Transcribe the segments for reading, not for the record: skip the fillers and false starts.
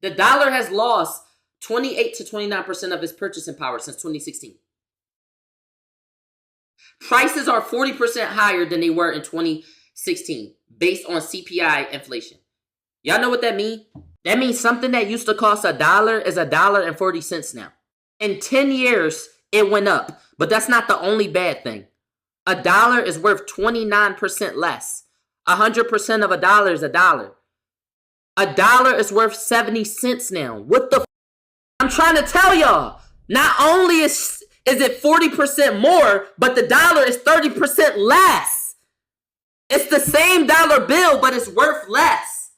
The dollar has lost 28 to 29% of its purchasing power since 2016. Prices are 40% higher than they were in 2016 based on CPI inflation. Y'all know what that means? That means something that used to cost $1 is $1.40 now. In 10 years, it went up. But that's not the only bad thing. $1 is worth 29% less. 100% of $1 is $1. $1 is worth 70 cents now. What the I'm trying to tell y'all. Not only is it 40% more, but the dollar is 30% less. It's the same dollar bill, but it's worth less.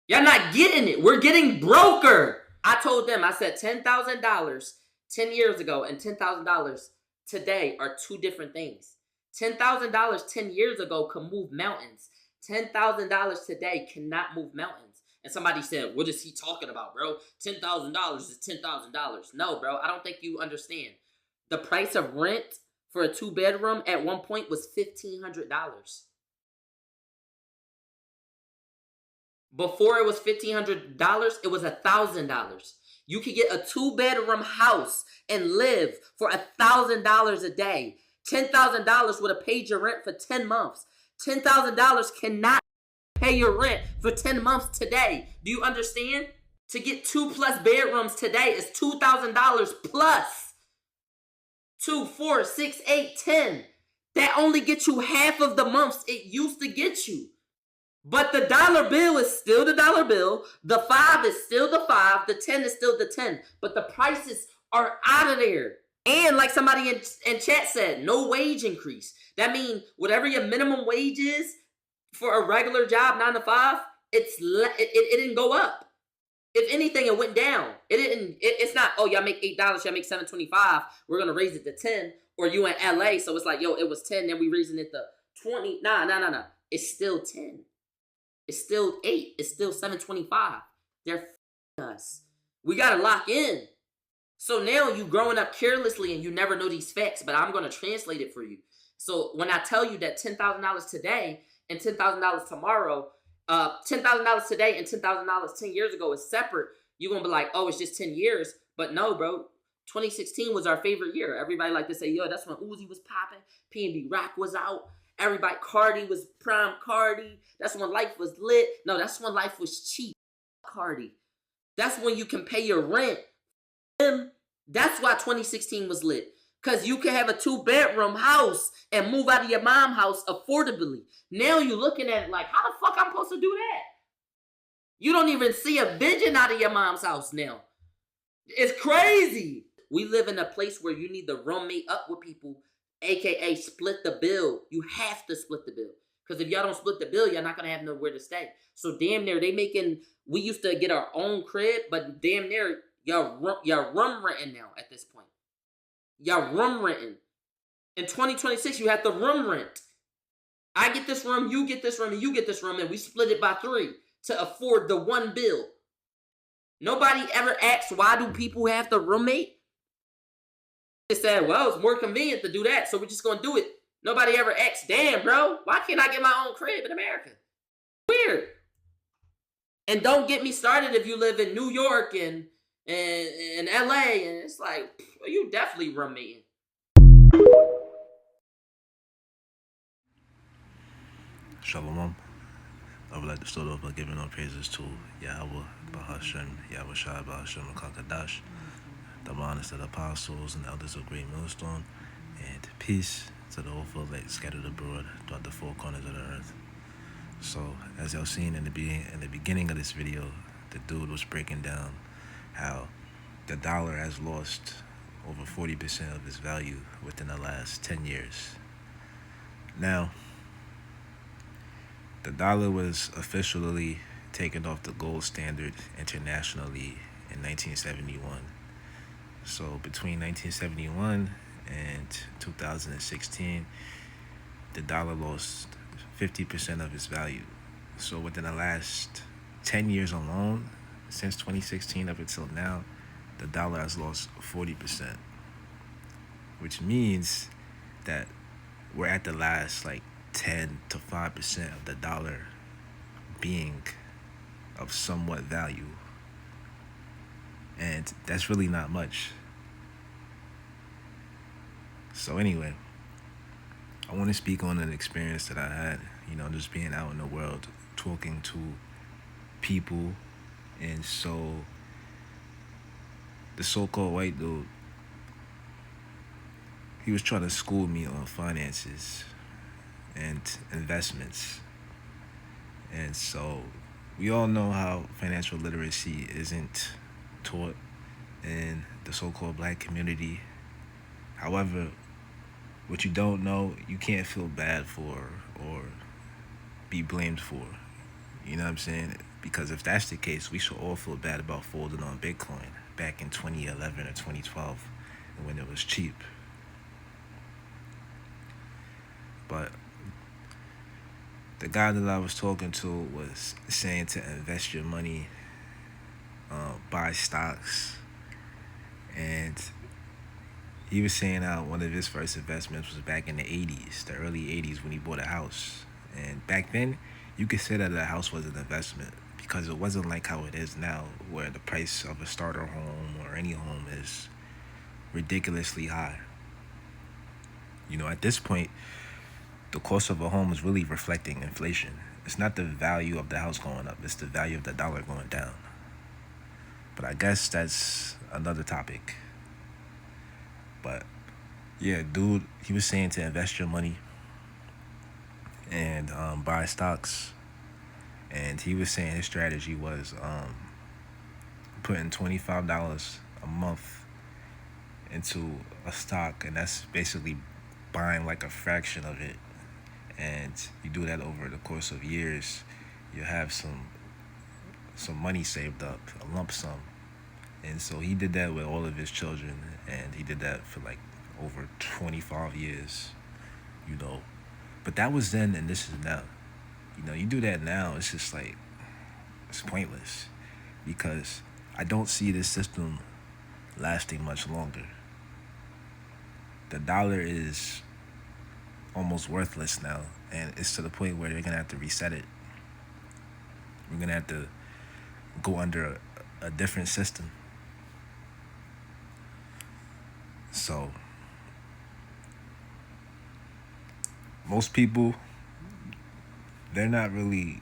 Y'all not getting it. We're getting broker. I told them, I said $10,000 10 years ago and $10,000 today are two different things. $10,000 10 years ago could move mountains. $10,000 today cannot move mountains. And somebody said, what is he talking about, bro? $10,000 is $10,000. No, bro, I don't think you understand. The price of rent for a 2-bedroom at one point was $1,500. Before it was $1,500, it was $1,000. You could get a 2-bedroom house and live for $1,000 a day. $10,000 would have paid your rent for 10 months. $10,000 cannot pay your rent for 10 months today. Do you understand? To get 2+ bedrooms today is $2,000 plus. 2, 4, 6, 8, 10. That only gets you half of the months it used to get you. But the dollar bill is still the dollar bill. The 5 is still the 5. The 10 is still the 10. But the prices are out of there. And like somebody in chat said, no wage increase. That means whatever your minimum wage is for a regular job, 9 to 5, it didn't go up. If anything, it went down. It's not, oh, y'all make $8, y'all make $7.25. We're going to raise it to 10. Or you in LA, so it's like, yo, it was 10, then we raising it to 20. Nah. It's still 10. It's still 8. It's still $7.25. They're f***ing us. We got to lock in. So now you growing up carelessly and you never know these facts, but I'm going to translate it for you. So when I tell you that $10,000 today and $10,000 tomorrow, $10,000 today and $10,000 10 years ago is separate, you're going to be like, oh, it's just 10 years. But no, bro. 2016 was our favorite year. Everybody like to say, yo, that's when Uzi was popping. PNB Rock was out. Everybody, Cardi was prime Cardi. That's when life was lit. No, that's when life was cheap. Cardi. That's when you can pay your rent. That's why 2016 was lit. Because you can have a 2-bedroom house and move out of your mom's house affordably. Now you're looking at it like, how the fuck I'm supposed to do that? You don't even see a vision out of your mom's house now. It's crazy. We live in a place where you need to roommate up with people, a.k.a. split the bill. You have to split the bill. Because if y'all don't split the bill, y'all not going to have nowhere to stay. So damn near, we used to get our own crib, but damn near, y'all room renting now at this point. Y'all room renting. In 2026, you have to room rent. I get this room, you get this room, and you get this room, and we split it by 3 to afford the one bill. Nobody ever asks, why do people have to roommate? They said, well, it's more convenient to do that, so we're just going to do it. Nobody ever asks, damn, bro, why can't I get my own crib in America? Weird. And don't get me started if you live in New York and LA, and it's like, you definitely roommating. Shalom. I would like to start off by giving all praises to Yahweh, Bahashem, Yahweh Shai, Bahashem, and Kakadash, the honest of the apostles and elders of Great Millstone, and peace to the overflow elect scattered abroad throughout the 4 corners of the earth. So, as y'all seen in the beginning of this video, the dude was breaking down how the dollar has lost over 40% of its value within the last 10 years. Now, the dollar was officially taken off the gold standard internationally in 1971. So between 1971 and 2016, the dollar lost 50% of its value. So within the last 10 years alone, since 2016 up until now, the dollar has lost 40%, which means that we're at the last 10 to 5% of the dollar being of somewhat value. And that's really not much. So anyway, I want to speak on an experience that I had, just being out in the world, talking to people. And so the so-called white dude, he was trying to school me on finances and investments. And so we all know how financial literacy isn't taught in the so-called black community. However, what you don't know, you can't feel bad for or be blamed for. You know what I'm saying? Because if that's the case, we should all feel bad about folding on Bitcoin back in 2011 or 2012 when it was cheap. But the guy that I was talking to was saying to invest your money, buy stocks, and he was saying how one of his first investments was back in the 80s, the early 80s when he bought a house. And back then, you could say that a house was an investment because it wasn't like how it is now where the price of a starter home or any home is ridiculously high. At this point, the cost of a home is really reflecting inflation. It's not the value of the house going up, it's the value of the dollar going down. But I guess that's another topic. But yeah, dude, he was saying to invest your money and buy stocks. And he was saying his strategy was putting $25 a month into a stock, and that's basically buying like a fraction of it. And you do that over the course of years, you have some money saved up, a lump sum. And so he did that with all of his children, and he did that for like over 25 years, But that was then, and this is now. You do that now, it's just like, it's pointless. Because I don't see this system lasting much longer. The dollar is almost worthless now, and it's to the point where they're going to have to reset it. We're going to have to go under a different system. So most people, they're not really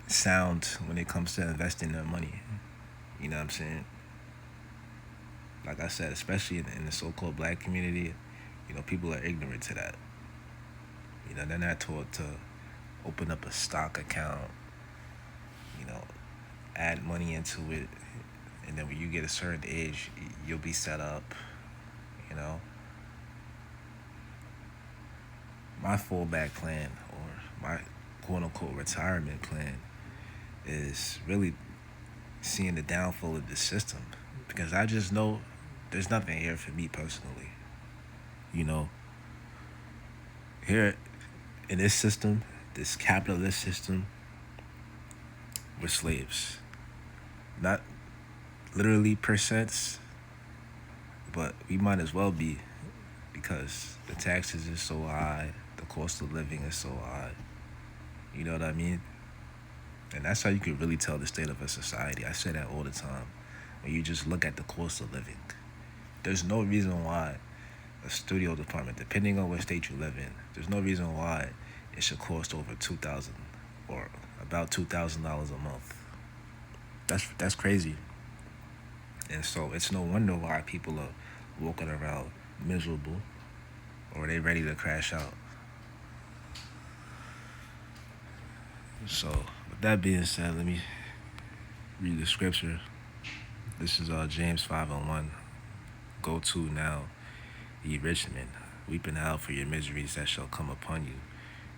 sound when it comes to investing their money. You know what I'm saying? Like I said, especially in the so-called black community, people are ignorant to that. They're not taught to open up a stock account, add money into it, and then when you get a certain age, you'll be set up, My fallback plan, or my quote-unquote retirement plan, is really seeing the downfall of the system, because I just know there's nothing here for me personally. Here in this system, this capitalist system, we're slaves. Not literally percents, but we might as well be, because the taxes is so high, the cost of living is so high. You know what I mean? And that's how you can really tell the state of a society. I say that all the time. When you just look at the cost of living, there's no reason why a studio department, depending on what state you live in, there's no reason why it should cost over $2,000 or about $2,000 a month. That's crazy. And so it's no wonder why people are walking around miserable, or they ready to crash out. So with that being said, let me read the scripture. This is James 5:1. Go to now, ye rich men, weep and howl for your miseries that shall come upon you.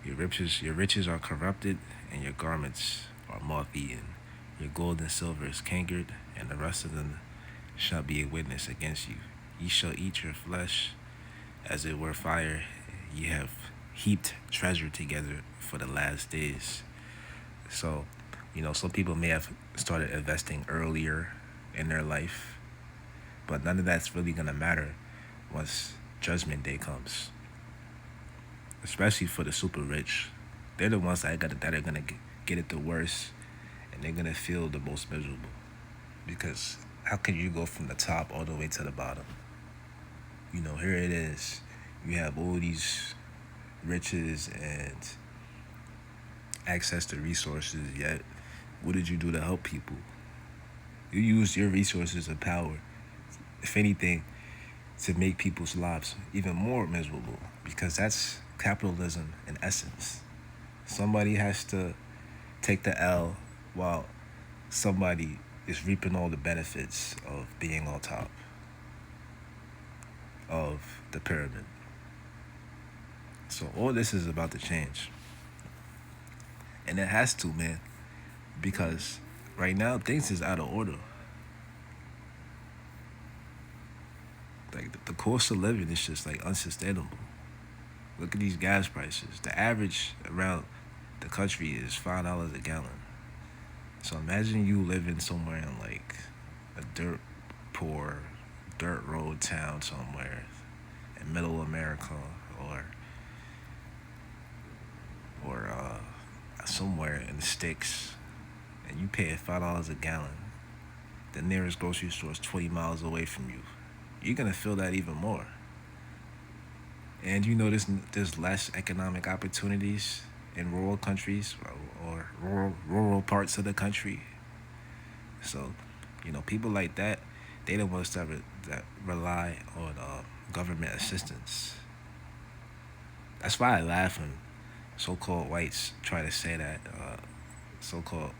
Your riches are corrupted, and your garments are moth-eaten. Your gold and silver is cankered, and the rest of them shall be a witness against you. Ye shall eat your flesh as it were fire. Ye have heaped treasure together for the last days. So, some people may have started investing earlier in their life, but none of that's really going to matter once Judgment Day comes. Especially for the super rich. They're the ones that are going to get it the worst, and they're going to feel the most miserable, because how can you go from the top all the way to the bottom? Here it is. You have all these riches and access to resources, yet what did you do to help people? You used your resources and power, if anything, to make people's lives even more miserable, because that's capitalism in essence. Somebody has to take the L while somebody is reaping all the benefits of being on top of the pyramid. So all this is about to change. And it has to, man, because right now things is out of order. Like the cost of living is just like unsustainable. Look at these gas prices. The average around the country is $5 a gallon. So imagine you living somewhere in like a dirt road town somewhere in middle America, or somewhere in the sticks, and you pay $5 a gallon. The nearest grocery store is 20 miles away from you. You're gonna feel that even more. And there's less economic opportunities in rural countries or rural parts of the country. So, people like that, they the ones that rely on government assistance. That's why I laugh when so-called whites try to say that so-called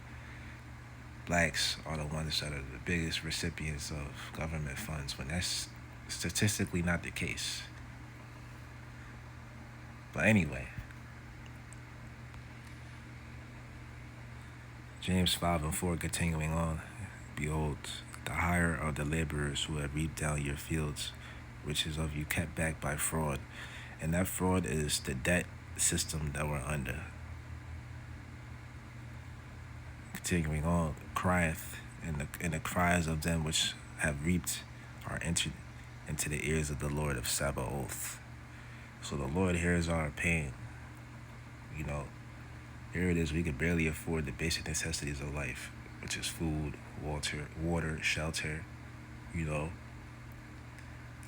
blacks are the ones that are the biggest recipients of government funds, when that's statistically not the case. But anyway, James 5:4, continuing on. Behold, the hire of the laborers who have reaped down your fields, which is of you kept back by fraud. And that fraud is the debt system that we're under. Continuing on, crieth, and the cries of them which have reaped are entered into the ears of the Lord of Sabaoth. So the Lord hears our pain. Here it is, we can barely afford the basic necessities of life, which is food, water, shelter.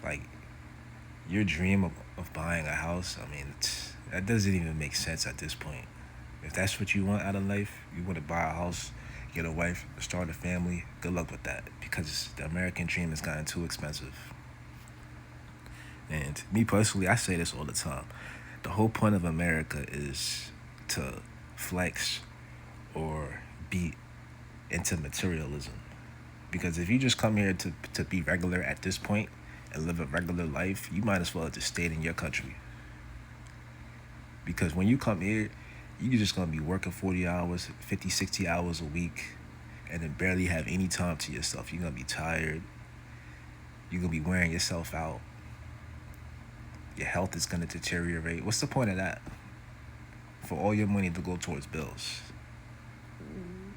Like your dream of buying a house, that doesn't even make sense at this point. If that's what you want out of life, you want to buy a house, get a wife, start a family, good luck with that, because the American dream has gotten too expensive. And me personally, I say this all the time. The whole point of America is to flex or be into materialism. Because if you just come here to be regular at this point and live a regular life, you might as well have just stayed in your country. Because when you come here, you're just going to be working 40 hours, 50, 60 hours a week, and then barely have any time to yourself. You're going to be tired. You're going to be wearing yourself out. Your health is going to deteriorate. What's the point of that? For all your money to go towards bills.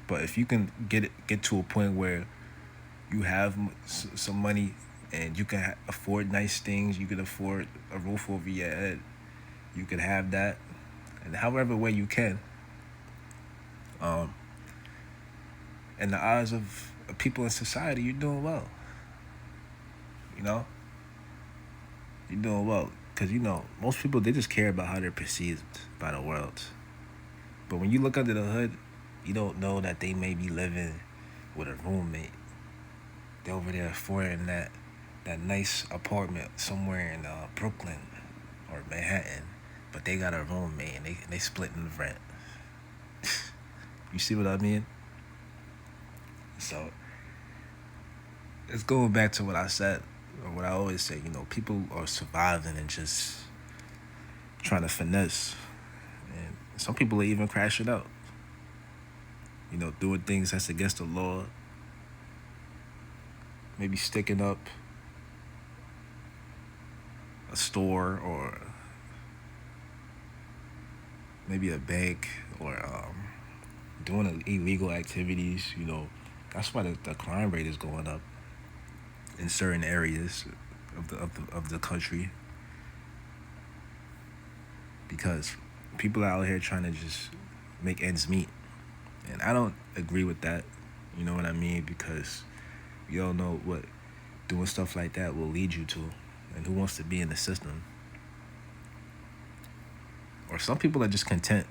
But if you can get to a point where you have some money and you can afford nice things, you can afford a roof over your head, you can have that, and however way you can. In the eyes of people in society, you're doing well. You're doing well. Because, most people, they just care about how they're perceived by the world. But when you look under the hood, you don't know that they may be living with a roommate. They're over there affording that nice apartment somewhere in Brooklyn or Manhattan. But they got a roommate and they splitting the rent. You see what I mean? So, it's going back to what I said. Or what I always say, people are surviving and just trying to finesse. And some people are even crashing out. Doing things that's against the law. Maybe sticking up a store or maybe a bank, or doing illegal activities. That's why the crime rate is going up in certain areas of the country, because people are out here trying to just make ends meet, and I don't agree with that. You know what I mean? Because You don't know what doing stuff like that will lead you to, and who wants to be in the system. Or some people are just content.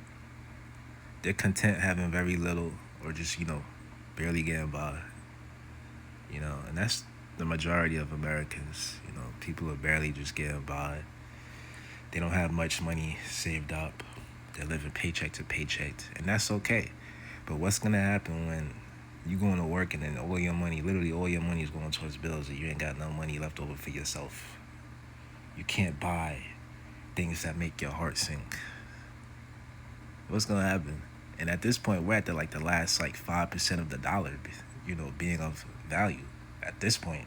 They're content having very little, or just barely getting by. And that's the majority of Americans. People are barely just getting by. They don't have much money saved up. They're living paycheck to paycheck, and that's okay. But what's gonna happen when you going to work and then literally all your money is going towards bills, and you ain't got no money left over for yourself? You can't buy things that make your heart sink. What's gonna happen? And at this point, we're at the last 5% of the dollar, being of value. At this point,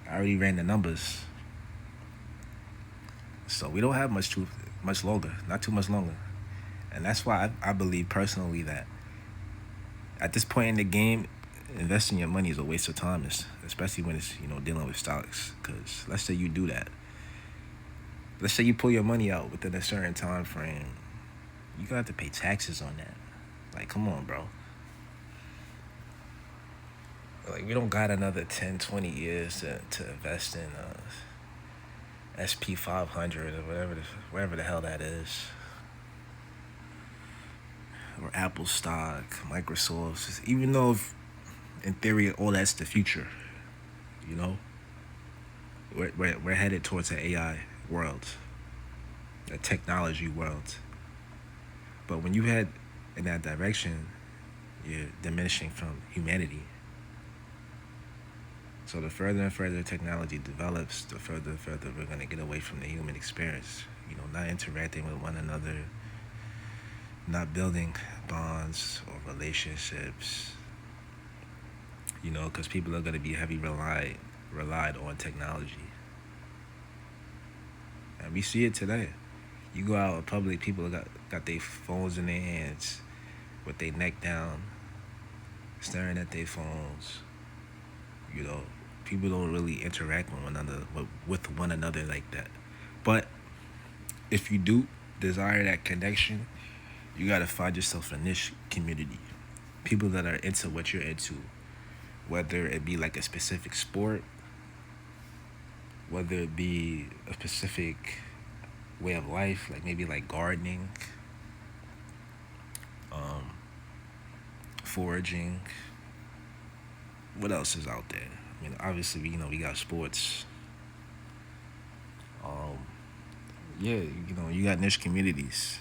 I already ran the numbers, so we don't have much longer, not too much longer. And that's why I believe personally that at this point in the game, investing your money is a waste of time, especially when it's dealing with stocks. Because let's say you do that, let's say you pull your money out within a certain time frame, you're gonna have to pay taxes on that. Come on, bro. We don't got another 10, 20 years to invest in SP 500 or whatever the hell that is, or Apple stock, Microsoft. Even though in theory all that's the future, we're headed towards an AI world, a technology world. But when you head in that direction, you're diminishing from humanity. So the further and further technology develops, the further and further we're going to get away from the human experience. Not interacting with one another, not building bonds or relationships. Because people are going to be heavy relied on technology. And we see it today. You go out in public, people got their phones in their hands with their neck down, staring at their phones. People don't really interact with one another like that. But if you do desire that connection, you gotta find yourself a niche community. People that are into what you're into, whether it be a specific sport, whether it be a specific way of life, maybe gardening, foraging. What else is out there? Obviously, we got sports. You got niche communities,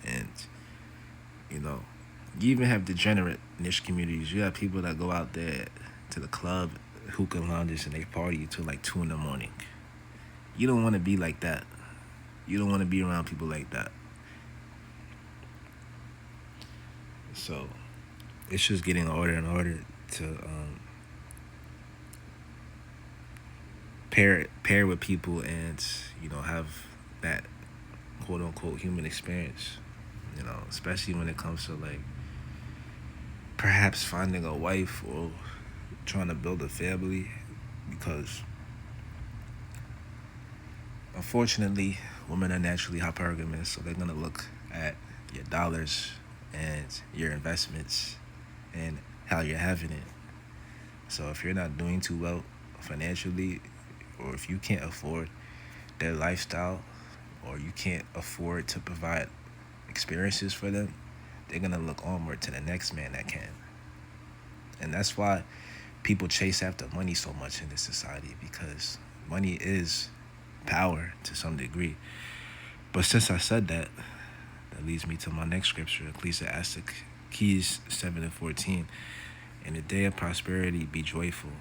and you even have degenerate niche communities. You have people that go out there to the club, hookah lounges, and they party till 2 a.m. You don't want to be like that. You don't want to be around people like that. So it's just getting harder and harder to pair with people and have that quote unquote human experience. Especially when it comes to perhaps finding a wife or trying to build a family, because unfortunately women are naturally hypergamous, so they're gonna look at your dollars and your investments and how you're having it. So if you're not doing too well financially, or if you can't afford their lifestyle, or you can't afford to provide experiences for them, they're gonna look onward to the next man that can. And that's why people chase after money so much in this society, because money is power to some degree. But since I said that, that leads me to my next scripture, Ecclesiastes 7:14. In the day of prosperity, be joyful,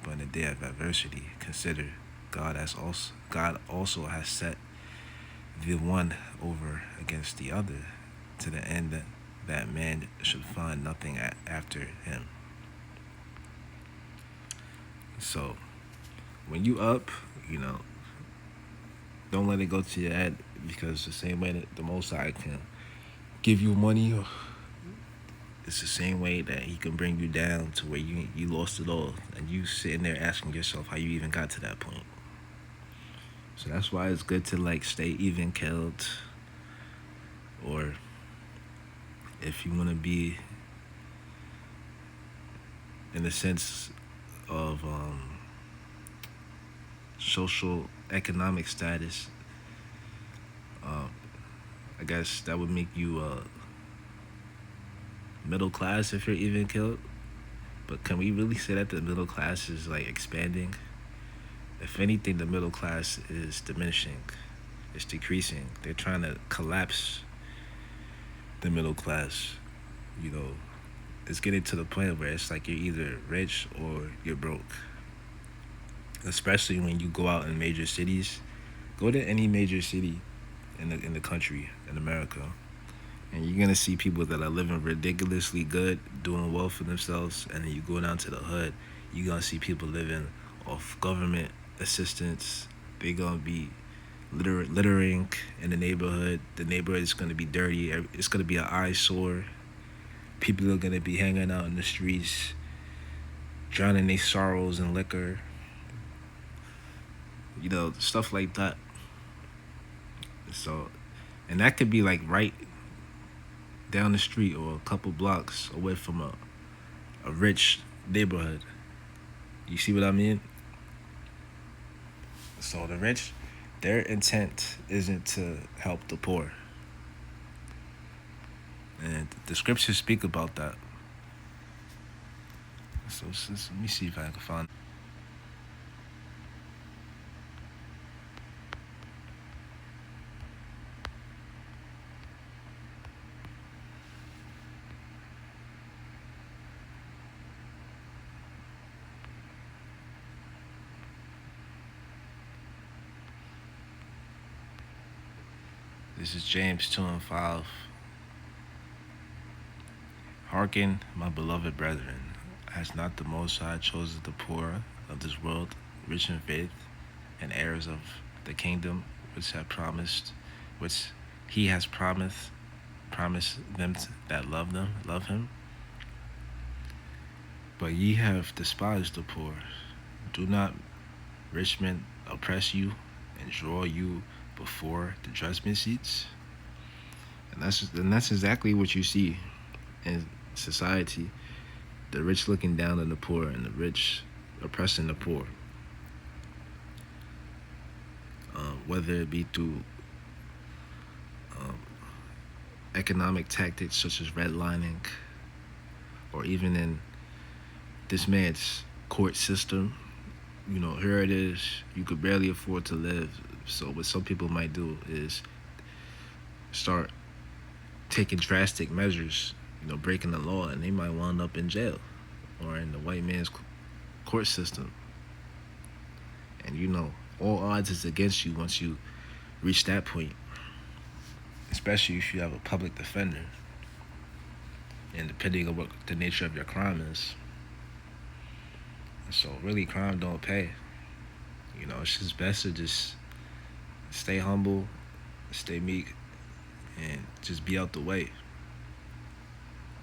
but in the day of adversity, consider God also has set the one over against the other, to the end that man should find nothing after him. So when you up, don't let it go to your head, because the same way that the Most High can give you money, it's the same way that he can bring you down to where you lost it all, and you sitting there asking yourself how you even got to that point. So that's why it's good to stay even killed, or if you want to be in the sense of social economic status. I guess that would make you middle class if you're even killed. But can we really say that the middle class is like expanding? If anything, the middle class is diminishing. It's decreasing. They're trying to collapse the middle class. You know, it's getting to the point where it's like you're either rich or you're broke. Especially when you go out in major cities. Go to any major city in the country in America, and you're gonna see people that are living ridiculously good, doing well for themselves, and then you go down to the hood, you're gonna see people living off government assistance. They're gonna be littering in the neighborhood. The neighborhood is gonna be dirty. It's gonna be an eyesore. People are gonna be hanging out in the streets, drowning their sorrows in liquor. You know, stuff like that. So, and that could be like right down the street or a couple blocks away from a rich neighborhood. You see what I mean? So the rich, their intent isn't to help the poor. And the scriptures speak about that. So let me see if I can find. This is James 2:5. Hearken, my beloved brethren, has not the Most High chosen the poor of this world, rich in faith, and heirs of the kingdom which he has promised them that love him? But ye have despised the poor. Do not rich men oppress you and draw you before the judgment seats? And that's exactly what you see in society. The rich looking down on the poor and the rich oppressing the poor. Whether it be through economic tactics such as redlining, or even in this man's court system. You know, here it is, you could barely afford to live. So what some people might do is start taking drastic measures, you know, breaking the law, and they might wind up in jail or in the white man's court system. And you know, all odds is against you once you reach that point, especially if you have a public defender, and depending on what the nature of your crime is. So really, crime don't pay. You know, it's just best to just stay humble, stay meek, and just be out the way.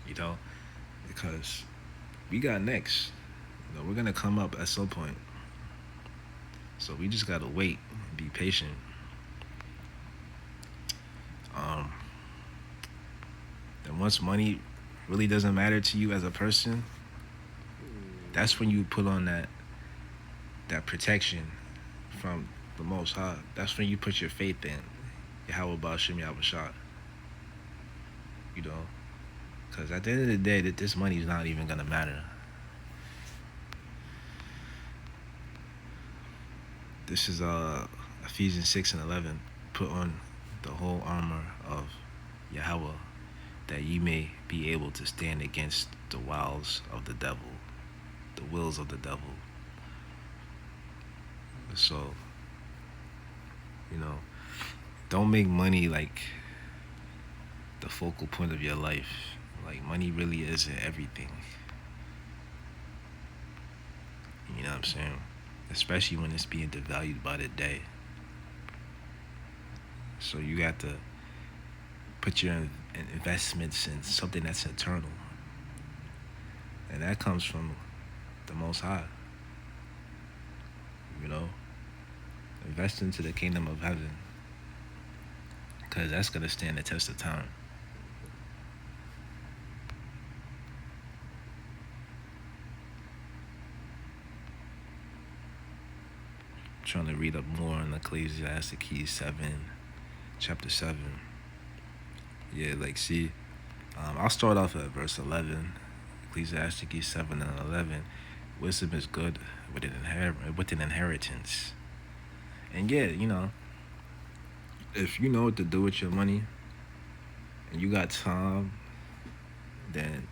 You know, because we got next. You know, we're gonna come up at some point. So we just gotta wait and be patient. Then once money really doesn't matter to you as a person, that's when you put on that protection from the Most High. That's when you put your faith in Yahweh Ba'Shem Yahweh Shah. You know, because at the end of the day, that this money is not even gonna matter. This is Ephesians 6:11. Put on the whole armor of Yahweh, that ye may be able to stand against the wiles of the devil, the wills of the devil. So, you know, don't make money like the focal point of your life. Like, money really isn't everything. You know what I'm saying? Especially when it's being devalued by the day. So you got to put your investments in something that's eternal. And that comes from the Most High. You know? Invest into the kingdom of heaven, because that's going to stand the test of time. trying to read up more on Ecclesiastes 7, chapter 7. Yeah, like, see, I'll start off at verse 11. Ecclesiastes 7 and 11. Wisdom is good with an inheritance. And yeah, if you know what to do with your money and you got time, then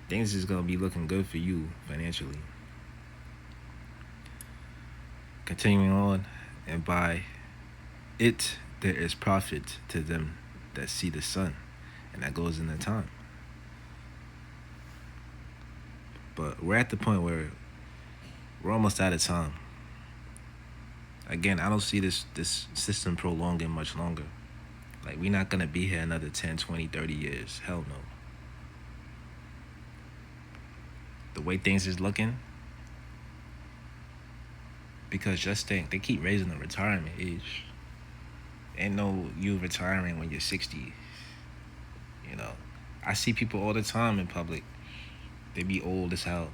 things is gonna be looking good for you financially. Continuing on, and by it there is profit to them that see the sun, and that goes in the time. But we're at the point where we're almost out of time. Again, I don't see this system prolonging much longer. Like, we're not gonna be here another 10, 20, 30 years. Hell no. The way things is looking, because just think, they keep raising the retirement age. Ain't no you retiring when you're 60. I see people all the time in public. They be old as hell.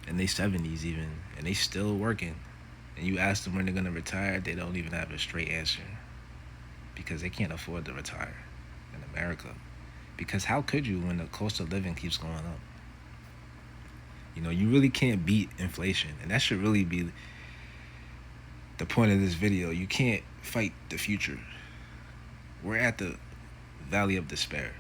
In their 70s even. And they still working. And you ask them when they're gonna retire, they don't even have a straight answer. Because they can't afford to retire in America. Because how could you when the cost of living keeps going up? You really can't beat inflation. And that should really be the point of this video. You can't fight the future. We're at the valley of despair.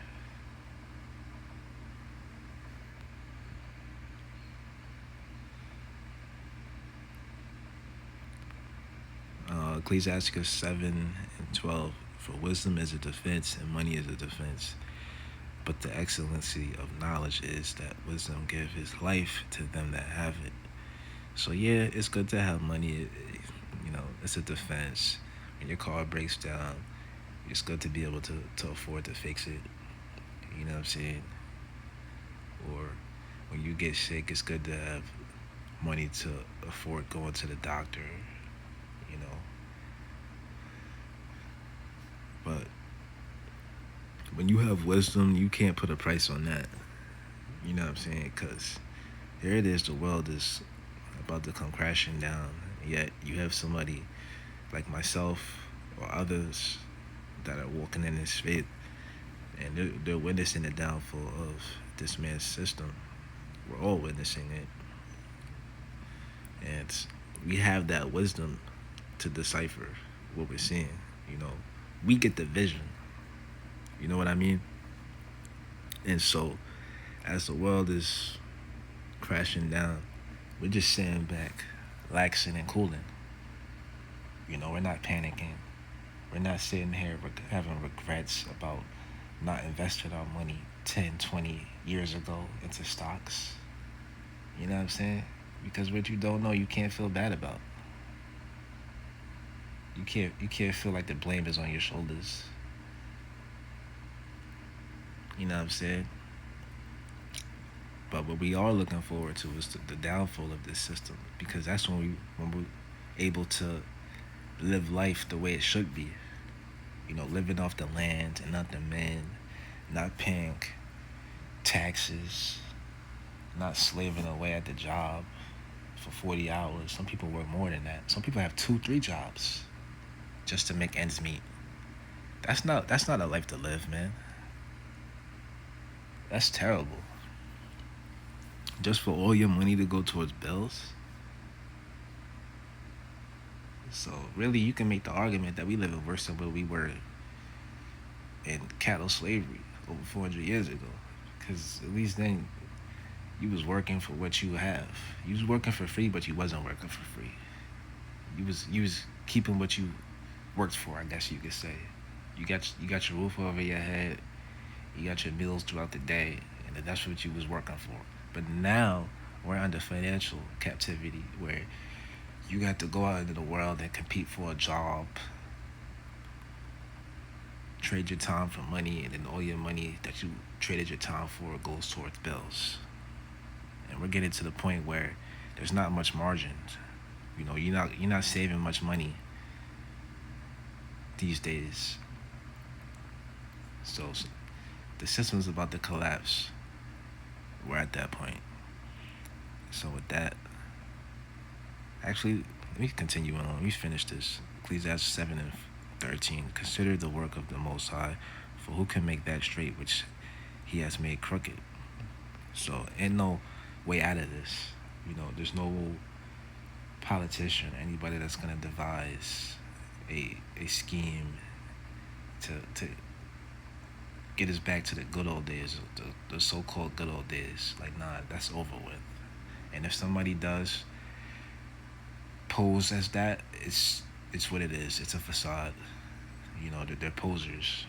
Ecclesiastes 7 and 12. For wisdom is a defense and money is a defense. But the excellency of knowledge is that wisdom gives his life to them that have it. So yeah, it's good to have money. It's a defense. When your car breaks down, it's good to be able to afford to fix it. You know what I'm saying? Or when you get sick, it's good to have money to afford going to the doctor. But when you have wisdom, you can't put a price on that. You know what I'm saying? Because here it is, the world is about to come crashing down. Yet you have somebody like myself or others that are walking in this faith, and they're witnessing the downfall of this man's system. We're all witnessing it. And we have that wisdom to decipher what we're seeing. We get the vision. You know what I mean? And so, as the world is crashing down, we're just sitting back, relaxing and cooling. We're not panicking. We're not sitting here having regrets about not investing our money 10, 20 years ago into stocks. You know what I'm saying? Because what you don't know, you can't feel bad about. You can't feel like the blame is on your shoulders. You know what I'm saying? But what we are looking forward to is the downfall of this system, because that's when we're able to live life the way it should be. Living off the land and not the men, not paying taxes, not slaving away at the job for 40 hours. Some people work more than that. Some people have 2, 3 jobs just to make ends meet. That's not a life to live, man. That's terrible. Just for all your money to go towards bills. So really, you can make the argument that we live in worse than where we were in cattle slavery over 400 years ago. Because at least then, you was working for what you have. You was working for free, but you wasn't working for free. You was keeping what you worked for, I guess you could say. You got your roof over your head. You got your meals throughout the day, and that's what you was working for. But now we're under financial captivity, where you got to go out into the world and compete for a job, trade your time for money, and then all your money that you traded your time for goes towards bills. And we're getting to the point where there's not much margin. You're not saving much money these days. So the system's about to collapse. We're at that point. So with that, Actually, let me continue on. Let me finish this. Ecclesiastes 7 and 13. Consider the work of the Most High, for who can make that straight which he has made crooked? So, ain't no way out of this. There's no politician, anybody that's going to devise a scheme to get us back to the good old days, the so-called good old days. Like, nah, that's over with. And if somebody does pose as that, it's what it is. It's a facade. They're posers.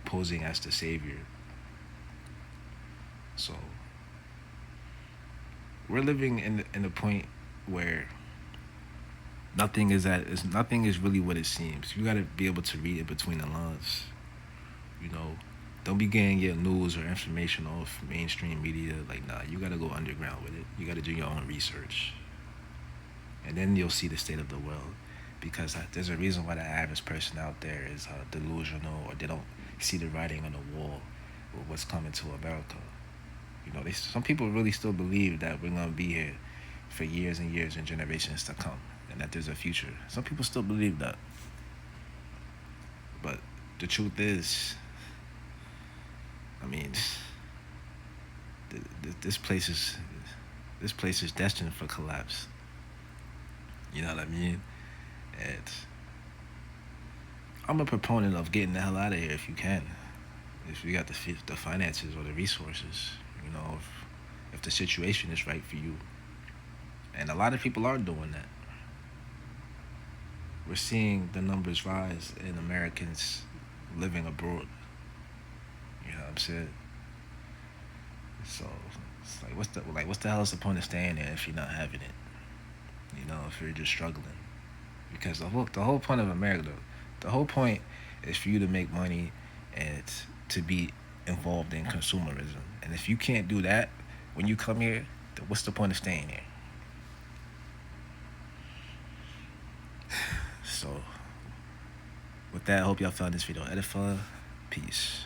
Posing as the savior. So we're living in a point where nothing is really what it seems. You gotta be able to read it between the lines. Don't be getting your news or information off mainstream media. Like, nah, you gotta go underground with it. You gotta do your own research, and then you'll see the state of the world. Because there's a reason why the average person out there is delusional, or they don't see the writing on the wall with what's coming to America. Some people really still believe that we're gonna be here for years and years and generations to come, and that there's a future. Some people still believe that, but the truth is, I mean, this place is destined for collapse. You know what I mean? And I'm a proponent of getting the hell out of here if you can, if you got the finances or the resources. If the situation is right for you, and a lot of people are doing that. We're seeing the numbers rise in Americans living abroad. You know what I'm saying? So it's like, what's the hell is the point of staying there if you're not having it? If you're just struggling. Because the whole point of America, the whole point is for you to make money and to be involved in consumerism. And if you can't do that when you come here, then what's the point of staying here? So with that, I hope y'all found this video edifying. Peace.